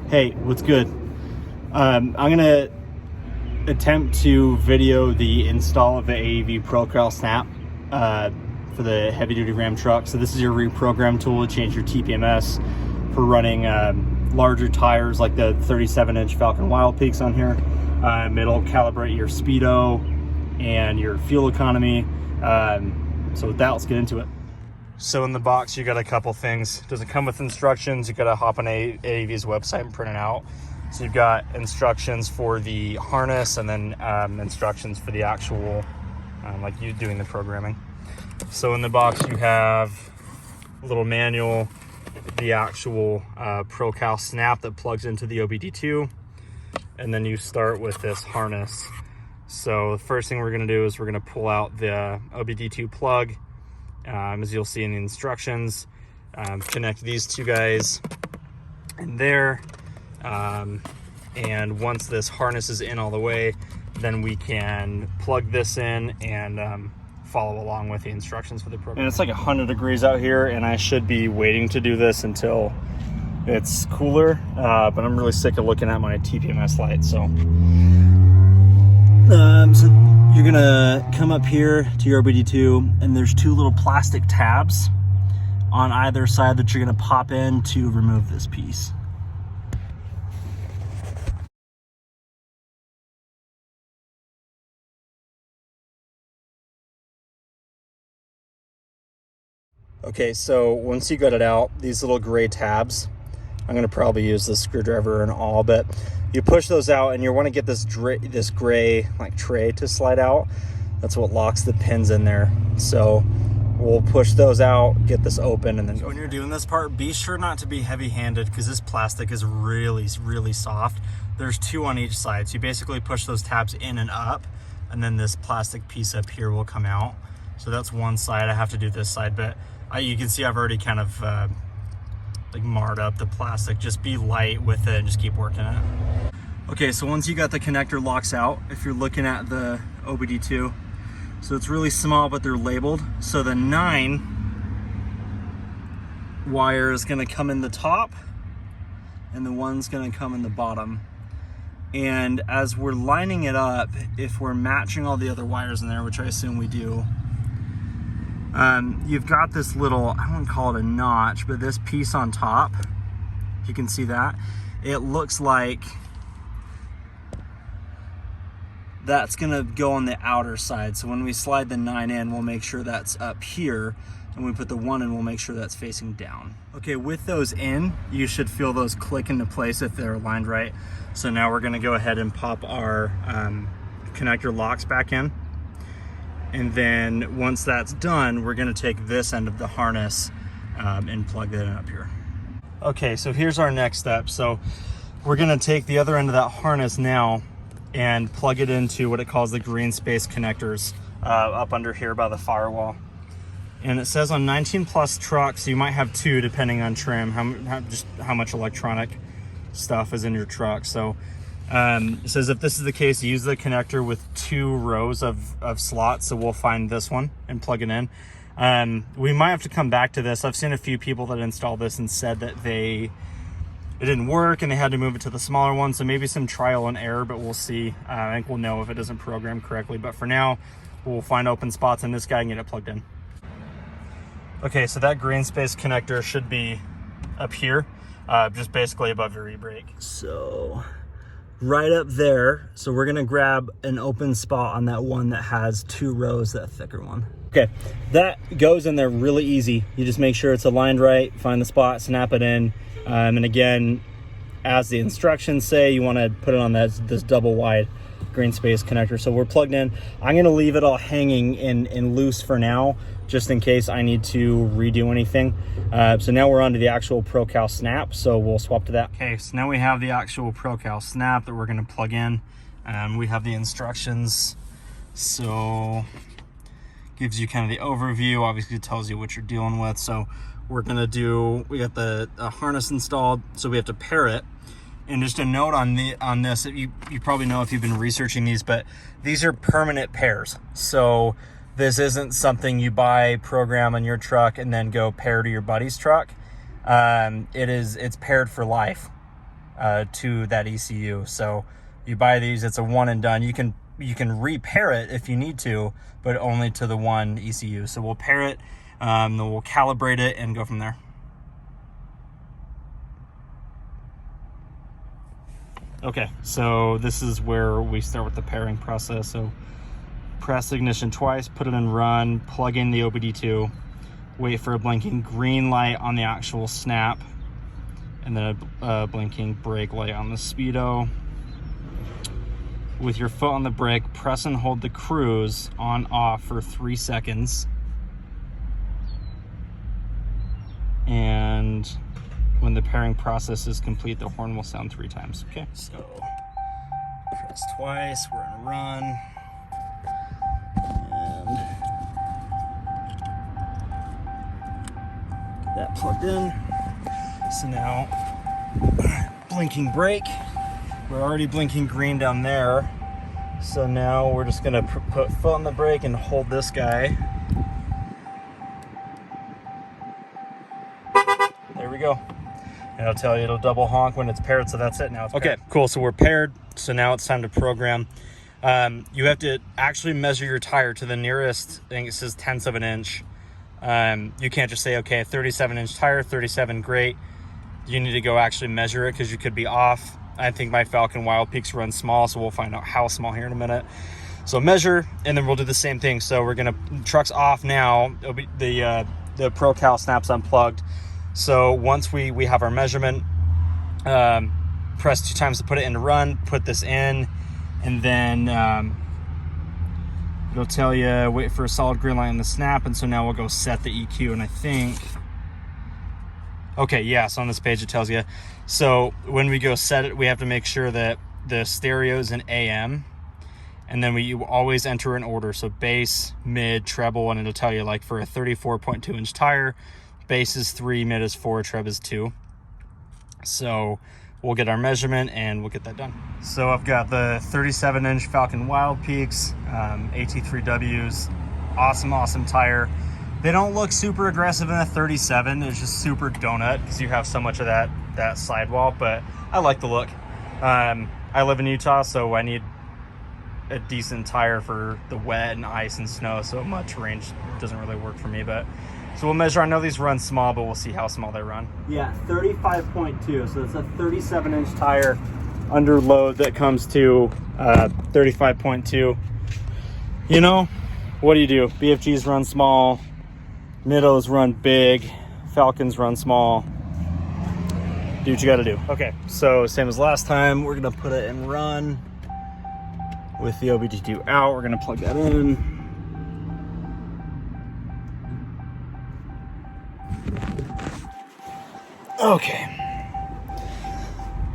Hey, what's good? I'm gonna attempt to video the install of the AEV Procal snap for the heavy duty Ram truck. So this is your reprogram tool to change your TPMS for running larger tires like the 37-inch Falcon Wild Peaks on here. It'll calibrate your speedo and your fuel economy. So with that, let's get into it. So in the box, you got a couple things. Does it come with instructions? You gotta hop on AEV's website and print it out. So you've got instructions for the harness and then instructions for the actual, like you doing the programming. So in the box, you have a little manual, the actual Procal snap that plugs into the OBD2. And then you start with this harness. So the first thing we're gonna do is we're gonna pull out the OBD2 plug. As you'll see in the instructions, connect these two guys in there. And once this harness is in all the way, then we can plug this in and follow along with the instructions for the program. And it's like 100 degrees out here, and I should be waiting to do this until it's cooler, but I'm really sick of looking at my TPMS light. So you're gonna come up here to your OBD2, and there's two little plastic tabs on either side that you're gonna pop in to remove this piece. Okay, so once you got it out, these little gray tabs, I'm gonna probably use the screwdriver and all, but you push those out and you wanna get this gray like tray to slide out. That's what locks the pins in there. So we'll push those out, get this open, and then go. When you're doing this part, be sure not to be heavy-handed because this plastic is really, really soft. There's two on each side. So you basically push those tabs in and up, and then this plastic piece up here will come out. So that's one side. I have to do this side, but you can see I've already kind of like marred up the plastic. Just be light with it and just keep working it. Okay, so once you got the connector locks out, if you're looking at the OBD2, so it's really small, but they're labeled. So the 9 wire is gonna come in the top, and the 1's gonna come in the bottom. And as we're lining it up, if we're matching all the other wires in there, which I assume we do, you've got this little, I wouldn't call it a notch, but this piece on top, you can see that. It looks like that's gonna go on the outer side. So when we slide the 9 in, we'll make sure that's up here, and we put the 1 in, we'll make sure that's facing down. Okay, with those in, you should feel those click into place if they're aligned right. So now we're gonna go ahead and pop our connector locks back in. And then once that's done, we're gonna take this end of the harness and plug it in up here. Okay, so here's our next step. So we're gonna take the other end of that harness now and plug it into what it calls the green space connectors up under here by the firewall. And it says on 19 plus trucks, you might have 2 depending on trim, how much electronic stuff is in your truck. So it says if this is the case, use the connector with 2 rows of slots. So we'll find this one and plug it in. We might have to come back to this. I've seen a few people that installed this and said that it didn't work and they had to move it to the smaller one. So maybe some trial and error, but we'll see. I think we'll know if it doesn't program correctly. But for now, we'll find open spots in this guy and get it plugged in. Okay, so that green space connector should be up here, just basically above your e-brake. So right up there. So we're gonna grab an open spot on that one that has 2 rows, that thicker one. Okay, that goes in there really easy. You just make sure it's aligned right, find the spot, snap it in. And again, as the instructions say, you wanna put it on this double wide green space connector. So we're plugged in. I'm gonna leave it all hanging in loose for now, just in case I need to redo anything. So now we're on to the actual Procal snap, so we'll swap to that. Okay, so now we have the actual Procal snap that we're gonna plug in. We have the instructions, so gives you kind of the overview. Obviously it tells you what you're dealing with. So we're gonna we got the harness installed, so we have to pair it. And just a note on this, you probably know if you've been researching these, but these are permanent pairs. So this isn't something you buy, program on your truck, and then go pair to your buddy's truck. It's paired for life. to that ECU. So you buy these, it's a one and done. You can repair it if you need to, but only to the one ECU. So we'll pair it, then we'll calibrate it and go from there. Okay, so this is where we start with the pairing process. So press ignition twice, put it in run, plug in the OBD2, wait for a blinking green light on the actual snap, and then a blinking brake light on the speedo. With your foot on the brake, press and hold the cruise on off for 3 seconds. And when the pairing process is complete, the horn will sound 3 times. Okay, so press twice, we're in run. And get that plugged in. So now, blinking brake. We're already blinking green down there. So now we're just gonna put foot on the brake and hold this guy. There we go. And it'll tell you it'll double honk when it's paired, so that's it now. It's okay, cool, so we're paired. So now it's time to program. You have to actually measure your tire to the nearest, I think it says 1/10 of an inch. You can't just say, okay, 37-inch tire, 37, great. You need to go actually measure it because you could be off. I think my Falcon Wild Peaks run small, so we'll find out how small here in a minute. So measure, and then we'll do the same thing. So we're gonna, truck's off now. It'll be the Procal snap's unplugged. So once we have our measurement, press 2 times to put it into run, put this in, and then it'll tell you wait for a solid green light on the snap. And so now we'll go set the EQ, and I think, okay, yeah, so on this page it tells you. So when we go set it, we have to make sure that the stereo is in AM, and then you always enter an order. So bass, mid, treble, and it'll tell you, like, for a 34.2-inch tire, bass is 3, mid is 4, treble is 2. So we'll get our measurement and we'll get that done. So I've got the 37-inch Falcon Wild Peaks, AT3Ws, awesome tire. They don't look super aggressive in a 37. It's just super donut because you have so much of that sidewall, but I like the look. I live in Utah, so I need a decent tire for the wet and ice and snow, so much range doesn't really work for me. But so we'll measure. I know these run small, but we'll see how small they run. Yeah, 35.2, so it's a 37-inch tire under load that comes to 35.2. You know, what do you do? BFGs run small, Middos run big, Falcons run small. Do what you gotta do. Okay, so same as last time, we're gonna put it in run with the OBD2 out. We're gonna plug that in. Okay.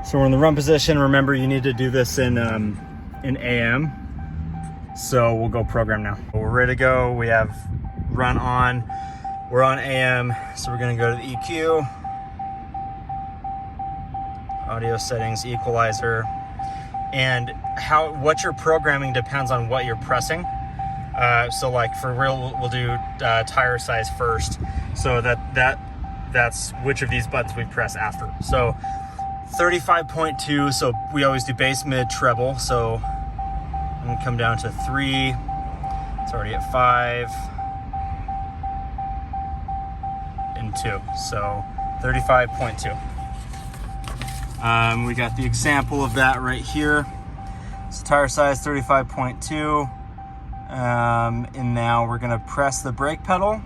So we're in the run position. Remember, you need to do this in AM. So we'll go program now. We're ready to go. We have run on. We're on AM, so we're gonna go to the EQ. Audio settings, equalizer, and what you're programming depends on what you're pressing. So like for real, we'll do tire size first. So that's which of these buttons we press after. So 35.2, so we always do bass, mid, treble. So I'm gonna come down to 3. It's already at 5 and 2. So 35.2. We got the example of that right here. It's tire size 35.2. And now we're gonna press the brake pedal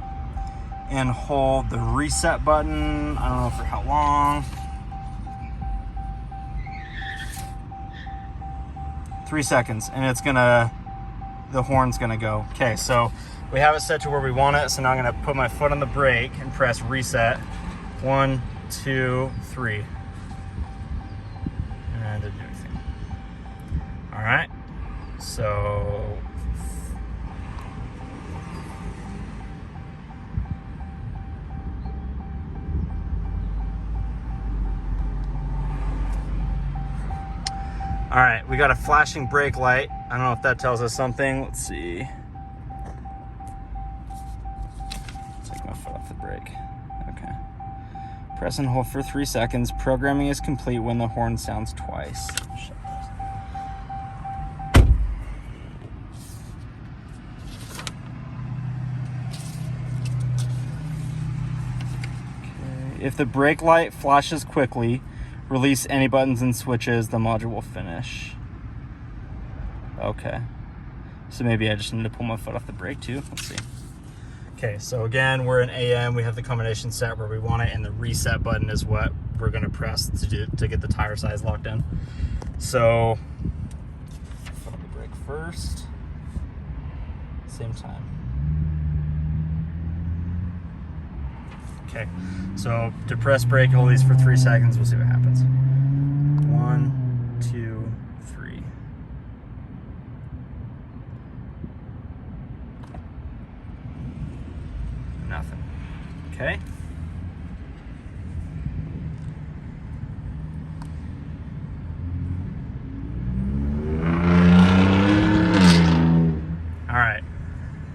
and hold the reset button. I don't know for how long. 3 seconds, and the horn's gonna go. Okay, so we have it set to where we want it. So now I'm gonna put my foot on the brake and press reset. 1, 2, 3. And didn't do anything. All right, so all right, we got a flashing brake light. I don't know if that tells us something. Let's see. Take my foot off the brake. Okay. Press and hold for 3 seconds. Programming is complete when the horn sounds twice. If the brake light flashes quickly, release any buttons and switches, the module will finish. Okay. So maybe I just need to pull my foot off the brake too. Let's see. Okay, so again, we're in AM. We have the combination set where we want it, and the reset button is what we're gonna press to get the tire size locked in. So, foot on the brake first, same time. Okay, so to press brake, hold these for 3 seconds. We'll see what happens. 1, 2, 3. Nothing. Okay. All right.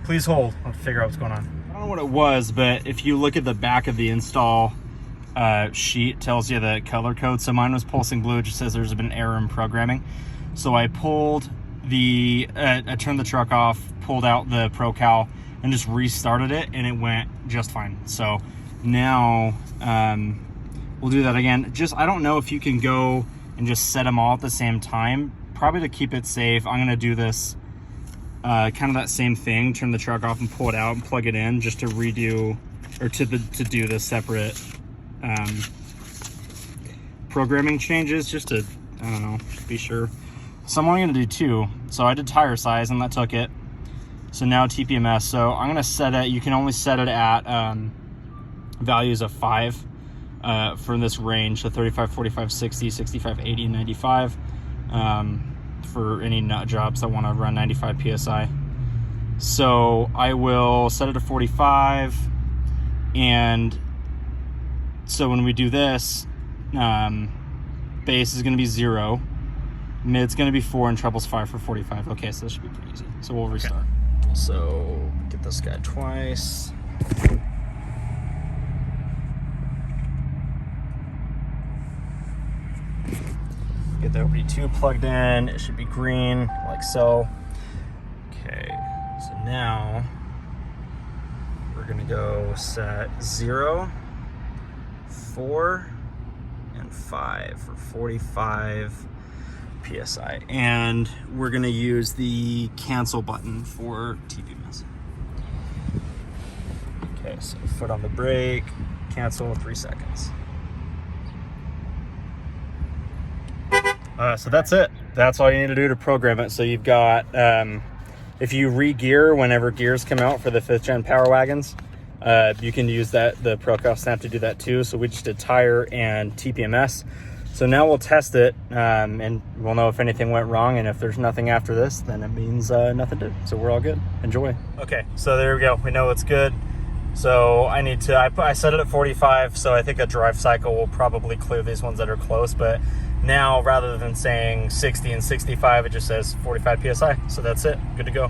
Please hold. I'll figure out what's going on. I don't know what it was, but if you look at the back of the install sheet, it tells you the color code. So mine was pulsing blue. It just says there's been an error in programming. So I pulled I turned the truck off, pulled out the Procal, and just restarted it, and it went just fine. So now we'll do that again. I don't know if you can go and just set them all at the same time. Probably to keep it safe, I'm gonna do this kind of that same thing, turn the truck off and pull it out and plug it in, just to redo, or to do the separate programming changes, just to, I don't know, be sure. So I'm only gonna do 2. So I did tire size and that took it. So now TPMS, so I'm gonna set it, you can only set it at values of 5 for this range, so 35, 45, 60, 65, 80, and 95. For any nut jobs that want to run 95 PSI. So I will set it to 45, and so when we do this, bass is going to be 0, mid's going to be 4, and treble's 5 for 45. Okay, so this should be pretty easy. So we'll restart. Okay. So get this guy twice. Get the OBD2 plugged in. It should be green, like so. Okay, so now we're gonna go set 0, 4, and 5 for 45 PSI. And we're gonna use the cancel button for TPMS. Okay, so foot on the brake, cancel, 3 seconds. So that's it. That's all you need to do to program it. So you've got, if you re-gear whenever gears come out for the 5th gen Power Wagons, you can use the Procal snap to do that too. So we just did tire and TPMS. So now we'll test it, and we'll know if anything went wrong. And if there's nothing after this, then it means nothing did. So we're all good. Enjoy. Okay, so there we go. We know it's good. So I set it at 45. So I think a drive cycle will probably clear these ones that are close, but now, rather than saying 60 and 65, it just says 45 PSI. So that's it. Good to go.